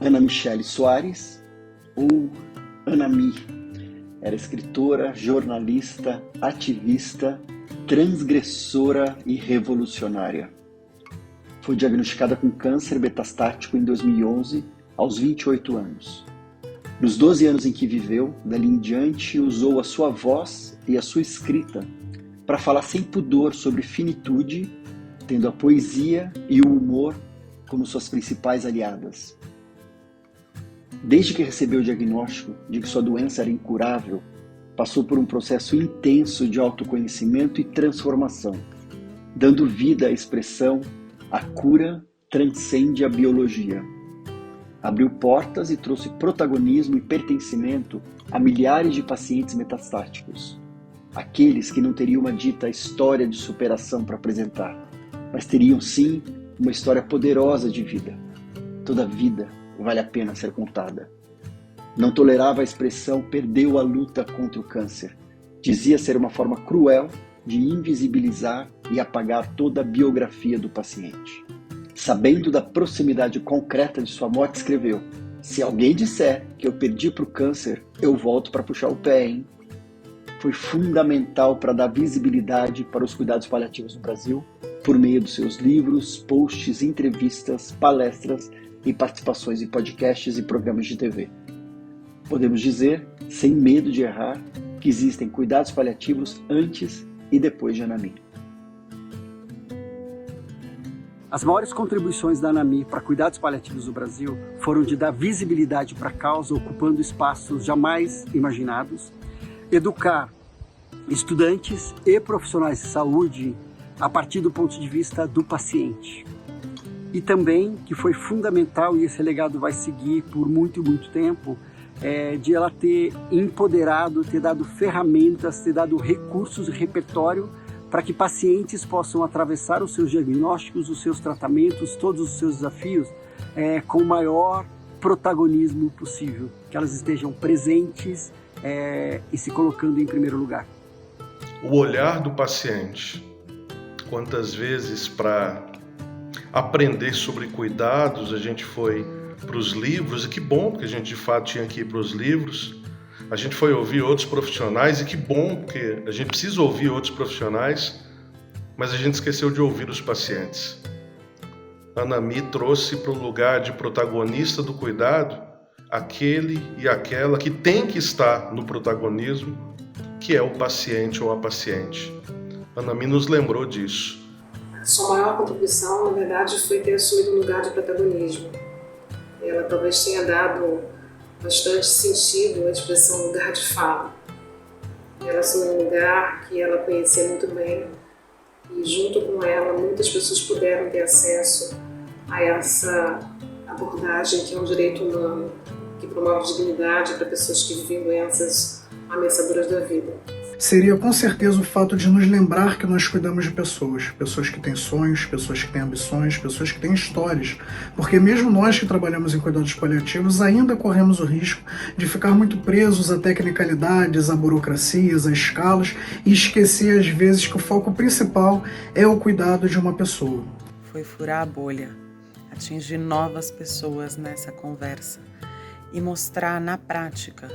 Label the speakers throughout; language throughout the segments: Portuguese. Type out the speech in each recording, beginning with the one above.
Speaker 1: Ana Michele Soares, ou Anami. Era escritora, jornalista, ativista, transgressora e revolucionária. Foi diagnosticada com câncer metastático em 2011, aos 28 anos. Nos 12 anos em que viveu, dali em diante, usou a sua voz e a sua escrita para falar sem pudor sobre finitude, tendo a poesia e o humor como suas principais aliadas. Desde que recebeu o diagnóstico de que sua doença era incurável, passou por um processo intenso de autoconhecimento e transformação, dando vida à expressão "a cura transcende a biologia". Abriu portas e trouxe protagonismo e pertencimento a milhares de pacientes metastáticos, aqueles que não teriam uma dita história de superação para apresentar, mas teriam sim uma história poderosa de vida. Toda vida vale a pena ser contada. Não tolerava a expressão "perdeu a luta contra o câncer". Dizia ser uma forma cruel de invisibilizar e apagar toda a biografia do paciente. Sabendo da proximidade concreta de sua morte, escreveu: "Se alguém disser que eu perdi para o câncer, eu volto para puxar o pé, hein?". Foi fundamental para dar visibilidade para os cuidados paliativos no Brasil, por meio dos seus livros, posts, entrevistas, palestras e participações em podcasts e programas de TV. Podemos dizer, sem medo de errar, que existem cuidados paliativos antes e depois de Anami. As maiores contribuições da Anami para cuidados paliativos no Brasil foram de dar visibilidade para a causa, ocupando espaços jamais imaginados, educar estudantes e profissionais de saúde a partir do ponto de vista do paciente. E também, que foi fundamental, e esse legado vai seguir por muito, muito tempo, de ela ter empoderado, ter dado ferramentas, ter dado recursos e repertório para que pacientes possam atravessar os seus diagnósticos, os seus tratamentos, todos os seus desafios com o maior protagonismo possível, que elas estejam presentes e se colocando em primeiro lugar.
Speaker 2: O olhar do paciente. Quantas vezes, para aprender sobre cuidados, a gente foi para os livros, e que bom, porque a gente de fato tinha que ir para os livros. A gente foi ouvir outros profissionais, e que bom, porque a gente precisa ouvir outros profissionais, mas a gente esqueceu de ouvir os pacientes. Anami trouxe para o lugar de protagonista do cuidado aquele e aquela que tem que estar no protagonismo, que é o paciente ou a paciente. Anami nos lembrou disso.
Speaker 3: Sua maior contribuição, na verdade, foi ter assumido um lugar de protagonismo. Ela talvez tenha dado bastante sentido à expressão "lugar de fala". Ela assumiu um lugar que ela conhecia muito bem e, junto com ela, muitas pessoas puderam ter acesso a essa abordagem que é um direito humano, que promove dignidade para pessoas que vivem doenças ameaçadoras da vida.
Speaker 4: Seria com certeza o fato de nos lembrar que nós cuidamos de pessoas que têm sonhos, pessoas que têm ambições, pessoas que têm histórias, porque mesmo nós que trabalhamos em cuidados paliativos ainda corremos o risco de ficar muito presos a tecnicalidades, a burocracias, a escalas e esquecer às vezes que o foco principal é o cuidado de uma pessoa.
Speaker 5: Foi furar a bolha, atingir novas pessoas nessa conversa e mostrar na prática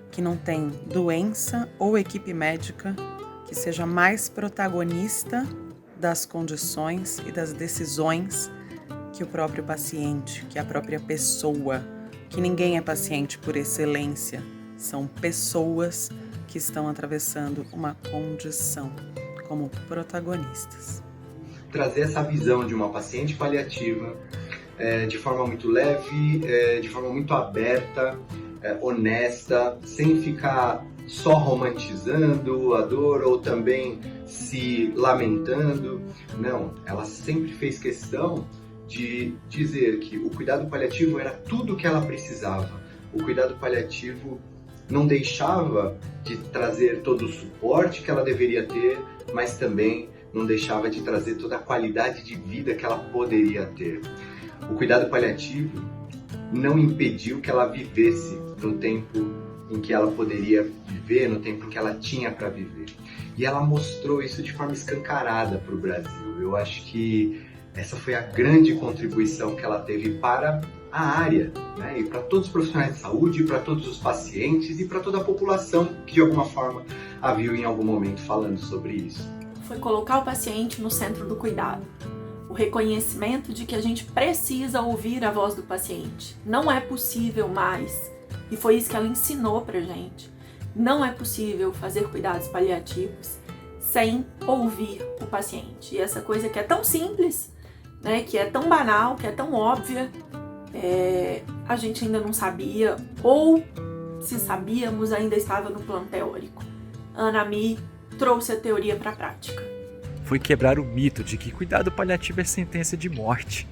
Speaker 5: que não tem doença ou equipe médica que seja mais protagonista das condições e das decisões que o próprio paciente, que a própria pessoa, que ninguém é paciente por excelência, são pessoas que estão atravessando uma condição como protagonistas.
Speaker 6: Trazer essa visão de uma paciente paliativa de forma muito leve, de forma muito aberta, honesta, sem ficar só romantizando a dor ou também se lamentando. Não, ela sempre fez questão de dizer que o cuidado paliativo era tudo o que ela precisava. O cuidado paliativo não deixava de trazer todo o suporte que ela deveria ter, mas também não deixava de trazer toda a qualidade de vida que ela poderia ter. O cuidado paliativo não impediu que ela vivesse no tempo em que ela poderia viver, no tempo que ela tinha para viver. E ela mostrou isso de forma escancarada para o Brasil. Eu acho que essa foi a grande contribuição que ela teve para a área, né? E para todos os profissionais de saúde, para todos os pacientes e para toda a população que de alguma forma a viu em algum momento falando sobre isso.
Speaker 7: Foi colocar o paciente no centro do cuidado. O reconhecimento de que a gente precisa ouvir a voz do paciente. Não é possível mais, e foi isso que ela ensinou pra gente, não é possível fazer cuidados paliativos sem ouvir o paciente. E essa coisa que é tão simples, né, que é tão banal, que é tão óbvia, a gente ainda não sabia, ou se sabíamos, ainda estava no plano teórico. A Anami trouxe a teoria para a prática.
Speaker 8: Foi quebrar o mito de que cuidado paliativo é sentença de morte,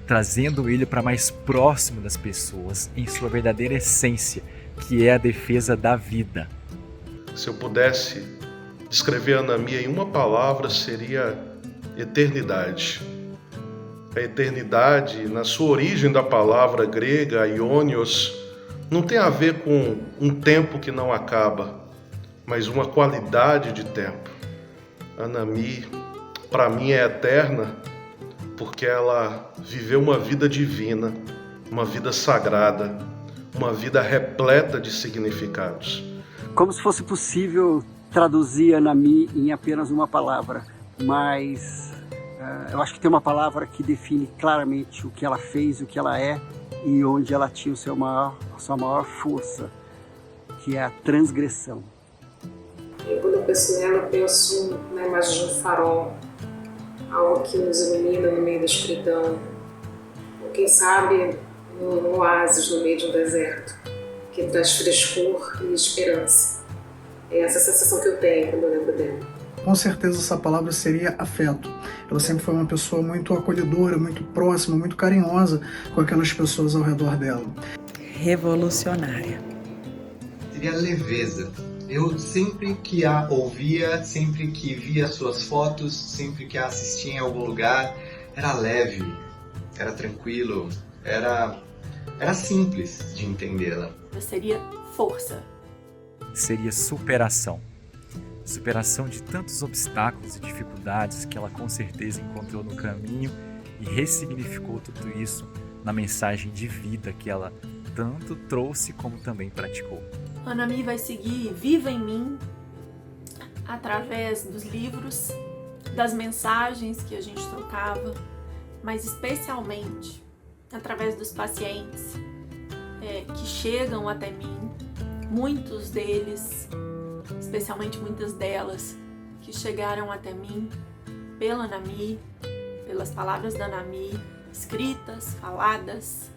Speaker 8: trazendo ele para mais próximo das pessoas em sua verdadeira essência, que é a defesa da vida.
Speaker 2: Se eu pudesse descrever a Anami em uma palavra, seria eternidade. A eternidade, na sua origem da palavra grega, aionios, não tem a ver com um tempo que não acaba, mas uma qualidade de tempo. Anami, para mim, é eterna porque ela viveu uma vida divina, uma vida sagrada, uma vida repleta de significados.
Speaker 9: Como se fosse possível traduzir Anami em apenas uma palavra, mas eu acho que tem uma palavra que define claramente o que ela fez, o que ela é e onde ela tinha a sua maior força, que é a transgressão.
Speaker 3: E quando eu penso nela, eu penso na imagem de um farol, algo que nos ilumina no meio da escuridão, ou quem sabe um oásis no meio de um deserto, que traz frescor e esperança. É essa sensação que eu tenho quando eu lembro dela.
Speaker 4: Com certeza essa palavra seria afeto. Ela sempre foi uma pessoa muito acolhedora, muito próxima, muito carinhosa com aquelas pessoas ao redor dela.
Speaker 5: Revolucionária.
Speaker 6: Seria leveza. Eu sempre que a ouvia, sempre que via suas fotos, sempre que a assistia em algum lugar, era leve, era tranquilo, era simples de entendê-la.
Speaker 7: Seria força.
Speaker 8: Seria superação. Superação de tantos obstáculos e dificuldades que ela com certeza encontrou no caminho e ressignificou tudo isso na mensagem de vida que ela tanto trouxe como também praticou.
Speaker 7: Anami vai seguir viva em mim através dos livros, das mensagens que a gente trocava, mas especialmente através dos pacientes que chegam até mim, muitos deles, especialmente muitas delas, que chegaram até mim pela Anami, pelas palavras da Anami, escritas, faladas.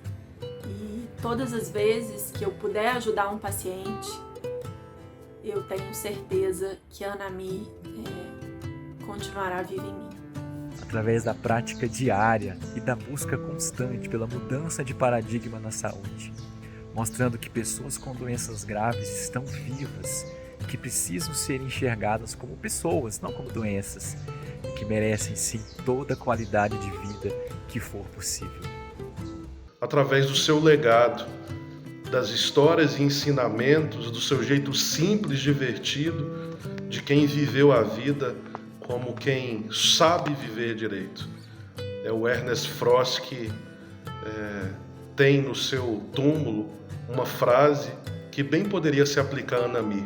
Speaker 7: E todas as vezes que eu puder ajudar um paciente, eu tenho certeza que a Anami continuará viva em mim.
Speaker 8: Através da prática diária e da busca constante pela mudança de paradigma na saúde, mostrando que pessoas com doenças graves estão vivas e que precisam ser enxergadas como pessoas, não como doenças, e que merecem sim toda a qualidade de vida que for possível.
Speaker 2: Através do seu legado, das histórias e ensinamentos, do seu jeito simples, divertido, de quem viveu a vida como quem sabe viver direito. É o Ernest Frost que tem no seu túmulo uma frase que bem poderia se aplicar a Anami.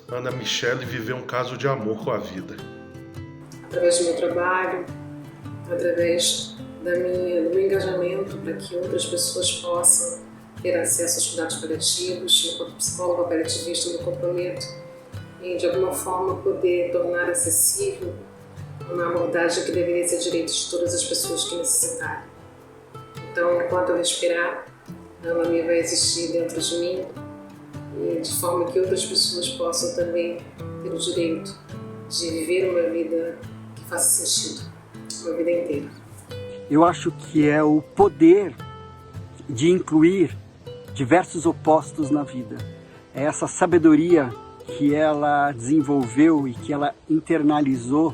Speaker 2: Ana Michele viveu um caso de amor com a vida.
Speaker 3: Através do meu trabalho, através do meu engajamento para que outras pessoas possam ter acesso aos cuidados paliativos, enquanto psicóloga paliativista me comprometo em, de alguma forma, poder tornar acessível uma abordagem que deveria ser direito de todas as pessoas que necessitarem. Então, enquanto eu respirar, a Anami vai existir dentro de mim, e de forma que outras pessoas possam também ter o direito de viver uma vida que faça sentido, uma vida inteira.
Speaker 9: Eu acho que é o poder de incluir diversos opostos na vida. É essa sabedoria que ela desenvolveu e que ela internalizou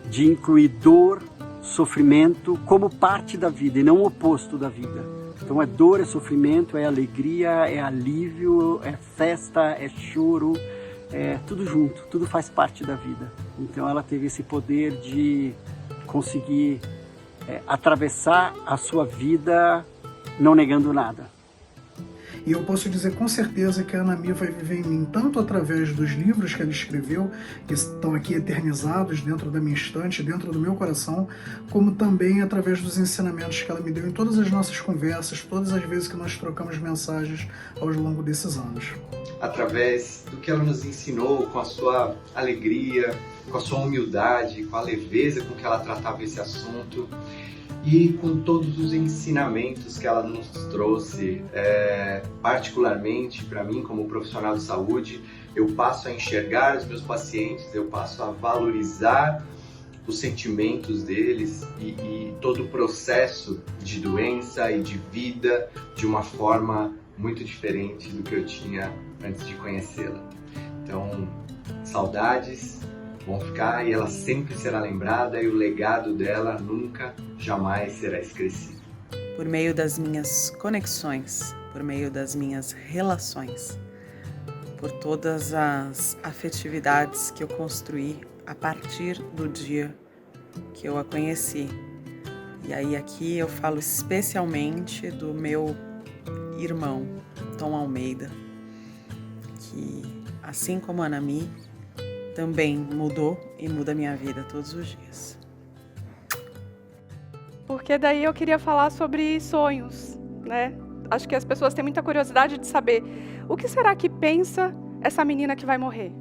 Speaker 9: de incluir dor, sofrimento como parte da vida e não o oposto da vida. Então é dor, é sofrimento, é alegria, é alívio, é festa, é choro, é tudo junto, tudo faz parte da vida. Então ela teve esse poder de conseguir atravessar a sua vida não negando nada.
Speaker 4: E eu posso dizer com certeza que a Anami vai viver em mim tanto através dos livros que ela escreveu, que estão aqui eternizados dentro da minha estante, dentro do meu coração, como também através dos ensinamentos que ela me deu em todas as nossas conversas, todas as vezes que nós trocamos mensagens ao longo desses anos.
Speaker 6: Através do que ela nos ensinou, com a sua alegria, com a sua humildade, com a leveza com que ela tratava esse assunto, e com todos os ensinamentos que ela nos trouxe, particularmente para mim como profissional de saúde, eu passo a enxergar os meus pacientes, eu passo a valorizar os sentimentos deles e todo o processo de doença e de vida de uma forma muito diferente do que eu tinha antes de conhecê-la. Então, saudades vão ficar e ela sempre será lembrada e o legado dela nunca, jamais será esquecido.
Speaker 5: Por meio das minhas conexões, por meio das minhas relações, por todas as afetividades que eu construí a partir do dia que eu a conheci. E aí aqui eu falo especialmente do meu irmão, Tom Almeida, que assim como a Anami, também mudou e muda a minha vida todos os dias.
Speaker 10: Porque daí eu queria falar sobre sonhos, né? Acho que as pessoas têm muita curiosidade de saber o que será que pensa essa menina que vai morrer?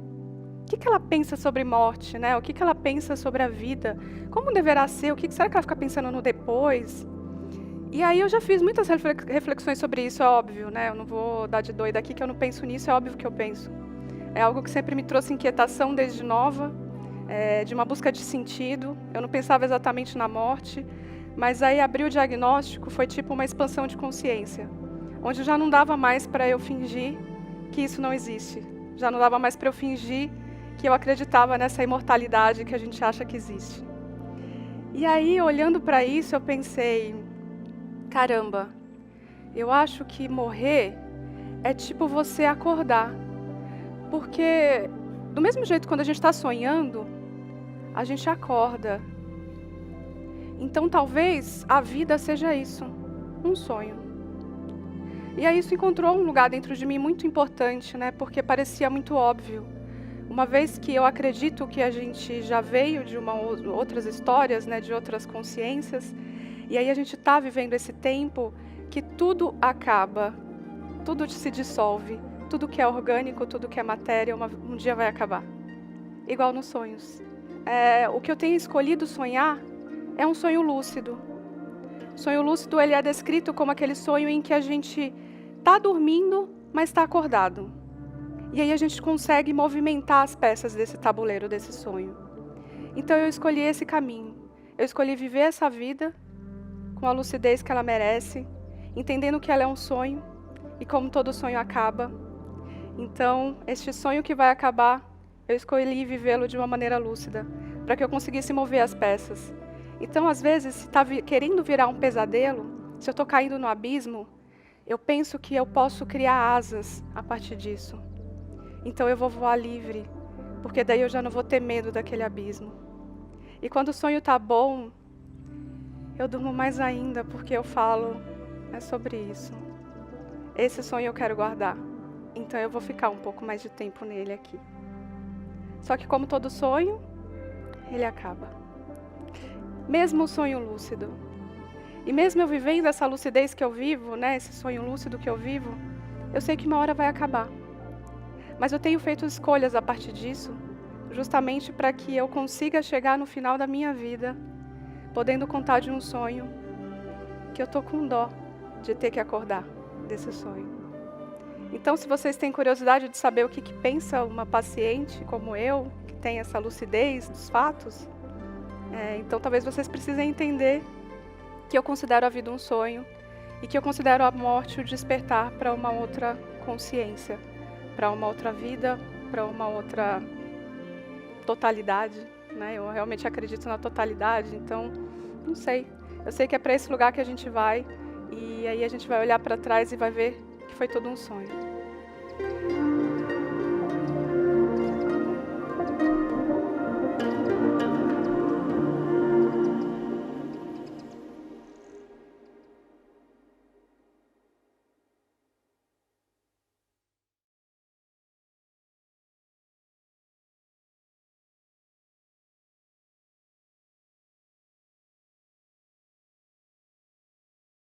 Speaker 10: O que ela pensa sobre morte, né? O que ela pensa sobre a vida? Como deverá ser? O que será que ela fica pensando no depois? E aí eu já fiz muitas reflexões sobre isso, é óbvio, né? Eu não vou dar de doida aqui que eu não penso nisso, é óbvio que eu penso. É algo que sempre me trouxe inquietação desde nova, de uma busca de sentido. Eu não pensava exatamente na morte, mas aí abrir o diagnóstico foi tipo uma expansão de consciência, onde já não dava mais para eu fingir que isso não existe. Já não dava mais para eu fingir que eu acreditava nessa imortalidade que a gente acha que existe. E aí, olhando para isso, eu pensei, caramba, eu acho que morrer é tipo você acordar. Porque, do mesmo jeito, quando a gente está sonhando, a gente acorda. Então, talvez a vida seja isso, um sonho. E aí isso encontrou um lugar dentro de mim muito importante, né? Porque parecia muito óbvio. Uma vez que eu acredito que a gente já veio de outras histórias, né? De outras consciências, e aí a gente está vivendo esse tempo que tudo acaba, tudo se dissolve. Tudo que é orgânico, tudo que é matéria, um dia vai acabar. Igual nos sonhos. O que eu tenho escolhido sonhar é um sonho lúcido. O sonho lúcido ele é descrito como aquele sonho em que a gente está dormindo, mas está acordado. E aí a gente consegue movimentar as peças desse tabuleiro, desse sonho. Então eu escolhi esse caminho. Eu escolhi viver essa vida com a lucidez que ela merece, entendendo que ela é um sonho e como todo sonho acaba. Então, este sonho que vai acabar, eu escolhi vivê-lo de uma maneira lúcida, para que eu conseguisse mover as peças. Então, às vezes, se está querendo virar um pesadelo, se eu estou caindo no abismo, eu penso que eu posso criar asas a partir disso. Então, eu vou voar livre, porque daí eu já não vou ter medo daquele abismo. E quando o sonho está bom, eu durmo mais ainda, porque eu falo, é sobre isso. Esse sonho eu quero guardar. Então eu vou ficar um pouco mais de tempo nele aqui. Só que como todo sonho, ele acaba. Mesmo o sonho lúcido. E mesmo eu vivendo essa lucidez que eu vivo, né, esse sonho lúcido que eu vivo, eu sei que uma hora vai acabar. Mas eu tenho feito escolhas a partir disso, justamente para que eu consiga chegar no final da minha vida, podendo contar de um sonho que eu tô com dó de ter que acordar desse sonho. Então, se vocês têm curiosidade de saber o que pensa uma paciente como eu, que tem essa lucidez dos fatos, então talvez vocês precisem entender que eu considero a vida um sonho e que eu considero a morte o despertar para uma outra consciência, para uma outra vida, para uma outra totalidade, né? Eu realmente acredito na totalidade, então, não sei. Eu sei que é para esse lugar que a gente vai e aí a gente vai olhar para trás e vai ver que foi todo um sonho.